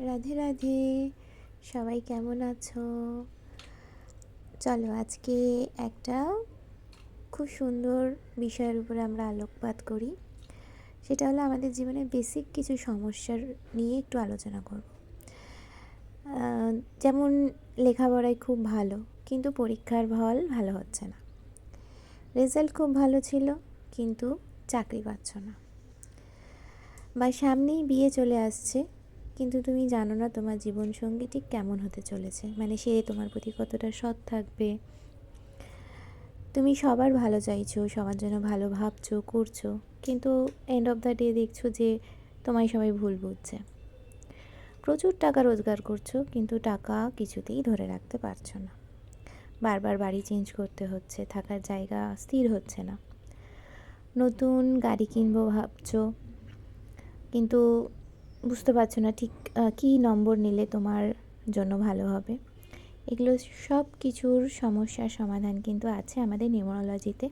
রাধে রাধে। সবাই কেমন আছো? চলো আজকে একটা খুব সুন্দর বিষয়ের উপরে আমরা আলোকপাত করি। সেটা হলো আমাদের জীবনে বেসিক কিছু সমস্যার নিয়ে একটু আলোচনা করব। যেমন লেখাপড়ায় খুব ভালো, কিন্তু পরীক্ষার ফল ভালো হচ্ছে না। রেজাল্ট খুব ভালো ছিল, কিন্তু চাকরি পাচ্ছ না। বা সামনেই বিয়ে চলে আসছে, কিন্তু তুমি জানো না তোমার জীবনসঙ্গী ঠিক কেমন হতে চলেছে, মানে সে তোমার প্রতি কতটা সৎ থাকবে। তুমি সবার ভালো চাইছো, সবার জন্য ভালো ভাবছো, করছো, কিন্তু এন্ড অফ দ্য ডে দেখছো যে তোমায় সবাই ভুল বুঝছে। প্রচুর টাকা রোজগার করছো, কিন্তু টাকা কিছুতেই ধরে রাখতে পারছো না। বারবার বাড়ি চেঞ্জ করতে হচ্ছে, থাকার জায়গা স্থির হচ্ছে না। নতুন গাড়ি কিনবো ভাবছো, কিন্তু বুঝতে পারছো না ঠিক কী নম্বর নিলে তোমার জন্য ভালো হবে। এগুলো সব কিছুর সমস্যার সমাধান কিন্তু আছে আমাদের নিউমারোলজিতে।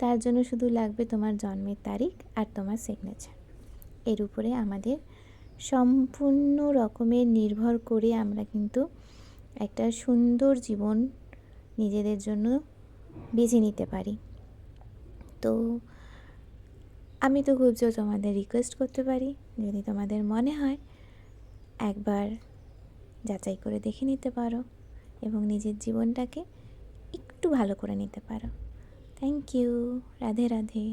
তার জন্য শুধু লাগবে তোমার জন্মের তারিখ আর তোমার সিগনেচার। এর উপরে আমাদের সম্পূর্ণ রকমের নির্ভর করে আমরা কিন্তু একটা সুন্দর জীবন নিজেদের জন্য বেছে নিতে পারি। তো আমি তো খুব জোর তোমাদের রিকোয়েস্ট করতে পারি, যদি তোমাদের মনে হয় একবার যাচাই করে দেখে নিতে পারো এবং নিজের জীবনটাকে একটু ভালো করে নিতে পারো। Thank you. রাধে রাধে।